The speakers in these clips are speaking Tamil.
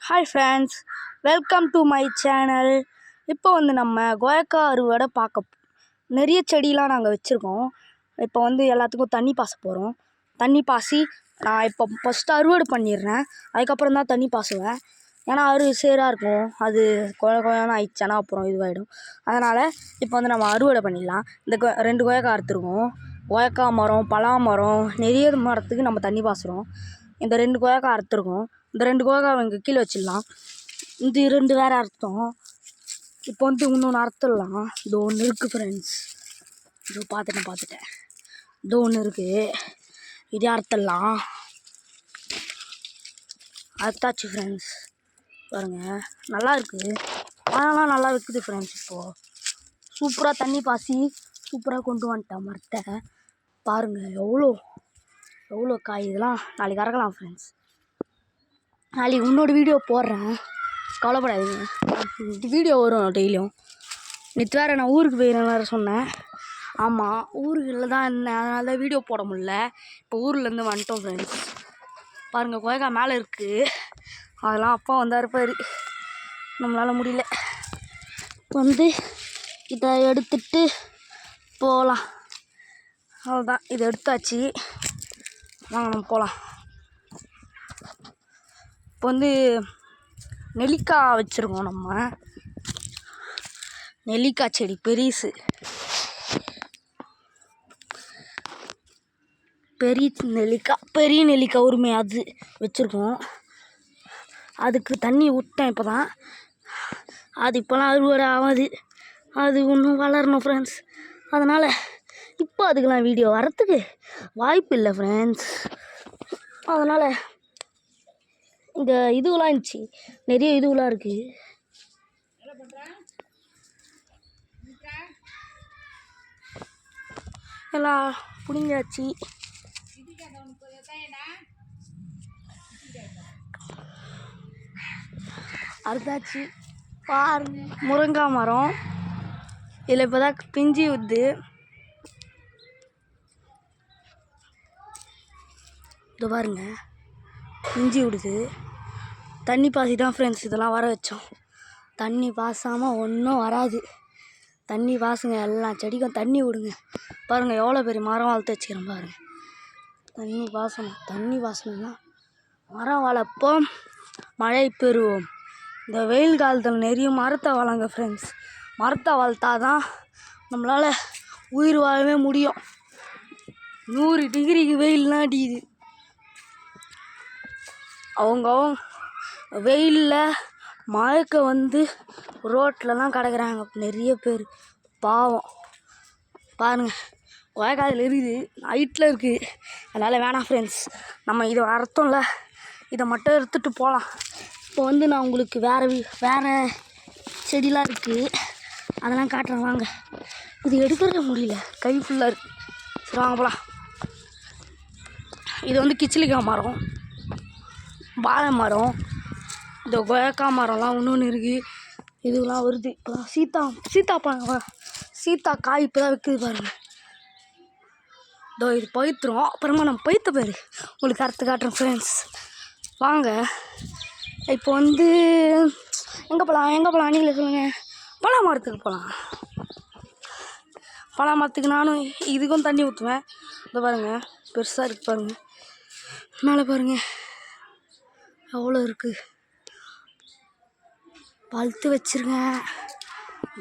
Hi friends, welcome to my channel. இப்போ நம்ம கொய்யாக்கா அறுவடை பார்க்க நிறைய செடியெலாம் நாங்கள் வச்சுருக்கோம். இப்போ எல்லாத்துக்கும் தண்ணி பாச போகிறோம். தண்ணி பாசி நான் இப்போ ஃபஸ்ட்டு அறுவடை பண்ணிடுறேன். அதுக்கப்புறம் தான் தண்ணி பாசுவேன். ஏன்னா சேராக இருக்கும், அது கொயான்னு ஆயிடுச்சுன்னா அப்புறம் இதுவாகிடும். அதனால் இப்போ நம்ம அறுவடை பண்ணிடலாம். இந்த 2 கொய்யாக்கா அறுத்துருக்கோம். கொய்யாக்கா மரம், பலா மரம், நிறைய மரத்துக்கு நம்ம தண்ணி பாசுகிறோம். இந்த 2 கொய்யாக்கா அறுத்துருக்கோம். இந்த 2 கொய்யாக்காவை இங்கே கீழே வச்சிடலாம். இந்த 2 வேறு அறுத்தோம். இப்போ இன்னொன்று அறுத்துடலாம். இது ஒன்று இருக்குது ஃப்ரெண்ட்ஸ். இதோ பார்த்துட்டேன். இது ஒன்று இருக்குது, இதே அறுத்துடலாம். அறுத்தாச்சு ஃப்ரெண்ட்ஸ். பாருங்கள், நல்லா இருக்குது. பழம்லாம் நல்லா விற்குது ஃப்ரெண்ட்ஸ். இப்போது சூப்பராக தண்ணி பாசி சூப்பராக கொண்டு வந்துட்டேன் மரத்தை. பாருங்கள் எவ்வளோ காய். இதெல்லாம் நாளைக்கு அறக்கலாம் ஃப்ரெண்ட்ஸ். நாளைக்கு இன்னொரு வீடியோ போடுறேன், கவலைப்படாதீங்க. வீடியோ வரும் டெய்லியும். நேற்று வேறு நான் ஊருக்கு போயிடுறேன் வேறு சொன்னேன். ஆமாம், ஊருக்குள்ள தான் இருந்தேன், அதனால தான் வீடியோ போட முடியல. இப்போ ஊர்லேருந்து வந்துட்டோம் ஃப்ரெண்ட்ஸ். பாருங்கள், கொய்யாக்கா மேலே இருக்குது. அதெல்லாம் அப்பா இருப்பார், நம்மளால் முடியல. இதை எடுத்துட்டு போகலாம். அவ்வளோதான், இதை எடுத்தாச்சு. வாங்க நம்ம போகலாம். இப்போ நெல்லிக்காய் வச்சுருக்கோம். நம்ம நெல்லிக்காய் செடி பெரிய நெல்லிக்காய் உரிமை அது வச்சுருக்கோம். அதுக்கு தண்ணி விட்டேன் இப்போ தான். அது இப்போலாம் அறுவடை ஆகாது, அது இன்னும் வளரணும் ஃப்ரெண்ட்ஸ். அதனால் இப்போ அதுக்கெலாம் வீடியோ வரத்துக்கு வாய்ப்பு இல்லை ஃப்ரெண்ட்ஸ். அதனால் இங்கே இதுவெலாம் இருந்துச்சு, நிறைய இதுவெலாம் இருக்குது. எல்லாம் பிடிங்காச்சு. அறுத்தாச்சு. பாருங்க, முருங்காய் மரம் இதில் இப்போ தான் பிஞ்சு விடுது. இது பாருங்க, பிஞ்சு விடுது. தண்ணி பாசி தான் ஃப்ரெண்ட்ஸ் இதெல்லாம் வர வச்சோம். தண்ணி பாசாமல் ஒன்றும் வராது. தண்ணி பாசுங்க, எல்லா செடிக்கும் தண்ணி விடுங்க. பாருங்கள் எவ்வளோ பெரிய மரம் வளர்த்து வச்சுக்கிறேன் பாருங்கள். தண்ணி பாசணும்னா மரம் வளர்ப்போம், மழை பெறுவோம். இந்த வெயில் காலத்தில் நிறைய மரத்தை வளங்க ஃப்ரெண்ட்ஸ். மரத்தை வளர்த்தா தான் நம்மளால் உயிர் வாழவே முடியும். 100 டிகிரிக்கு வெயில்லாம் அடிக்குது. அவங்க வெயிலில் மழைக்க ரோட்லலாம் கிடக்குறாங்க நிறைய பேர், பாவம். பாருங்கள், கொய்யாக்காயில் இருக்குது, ஹைட்டில் இருக்குது. அதனால் வேணாம் ஃப்ரெண்ட்ஸ், நம்ம இதை அறுத்தோம்ல, இதை மட்டும் எடுத்துகிட்டு போகலாம். இப்போ நான் உங்களுக்கு வேறு செடிலாம் இருக்குது, அதெல்லாம் காட்டுறேன் வாங்க. இது எடுக்கிறத முடியல, கை ஃபுல்லாக இருக்குது. சரி வாங்க போகலாம். இது கிச்சிலிக்காய் மரம், வாழை மரம், இந்த கொய்யாக்கா மரம்லாம் இன்னொன்று இருக்குது. இதுலாம் வருது இப்போ சீத்தா காய் இப்போ தான் வைக்குது பாருங்கள். இதோ இது பழுத்துரும், அப்புறமா நம்ம பழுத்த பேர் உங்களுக்கு அறுத்து காட்டுறேன் ஃப்ரெண்ட்ஸ். வாங்க. இப்போ எங்கே போகலாம் நீங்களே சொல்லுங்கள். பலா மரத்துக்கு போகலாம். பலா மரத்துக்கு நானும் இதுக்கும் தண்ணி ஊற்றுவேன். இந்த பாருங்கள், பெருசாக இருக்குது பாருங்கள், மேலே பாருங்கள் எவ்வளோ இருக்குது. வளர்த்து வச்சுருங்க,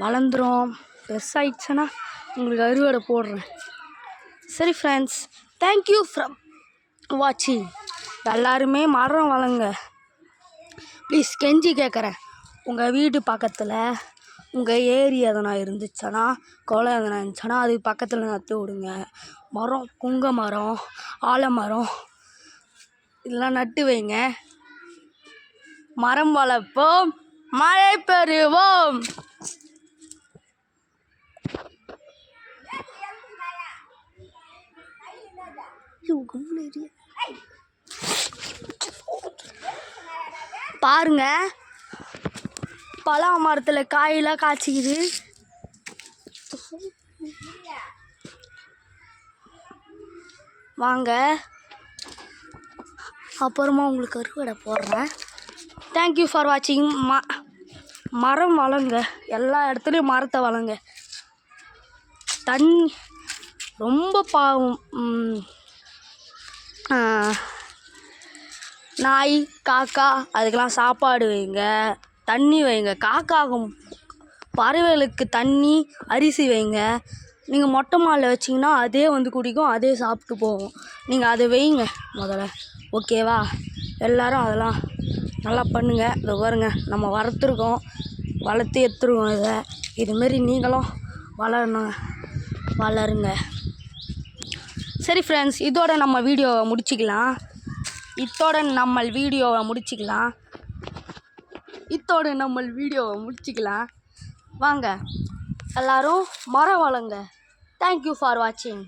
வளர்ந்துடும். பெருசாகிடுச்சுன்னா உங்களுக்கு அறுவடை போடுறேன். சரி ஃப்ரெண்ட்ஸ், தேங்க்யூ ஃப்ரம் வாட்சிங். எல்லாருமே மரம் வளங்க ப்ளீஸ், கெஞ்சி கேட்குறேன். உங்கள் வீடு பக்கத்தில் உங்கள் ஏரி எதனா இருந்துச்சுன்னா, குளம் எதனா இருந்துச்சுன்னா அது பக்கத்தில் நட்டு விடுங்க. மரம், புங்க மரம், ஆலமரம் இதெல்லாம் நட்டு வைங்க. மரம் வளர்ப்போம், மழை பெறுவோம். பாருங்க, பலா மரத்தில் காயெல்லாம் காய்ச்சிக்குது. வாங்க, அப்புறமா உங்களுக்கு அறுவடை போடுறேன். தேங்க்யூ ஃபார் வாட்சிங். மரம் வளங்க, எல்லா இடத்துலையும் மரத்தை வளங்க. தண்ணி ரொம்ப பாவம். நாய் காக்கா அதுக்கெல்லாம் சாப்பாடு வைங்க, தண்ணி வைங்க. காக்காகும் பறவைகளுக்கு தண்ணி அரிசி வைங்க. நீங்கள் மொட்டை மாடில் வச்சிங்கன்னா அதே வந்து குடிக்கும், அதே சாப்பிட்டு போகும். நீங்கள் அதை வைங்க முதல்ல, ஓகேவா? எல்லோரும் அதெல்லாம் நல்லா பண்ணுங்கள். இதை பாருங்க, நம்ம வளர்த்து எடுத்துருக்கோம். இதுமாரி நீங்களும் வளருங்க. சரி ஃப்ரெண்ட்ஸ், இதோட நம்ம வீடியோவை முடிச்சிக்கலாம். வாங்க எல்லோரும் மரம் வளங்க. தேங்க்யூ ஃபார் வாட்சிங்.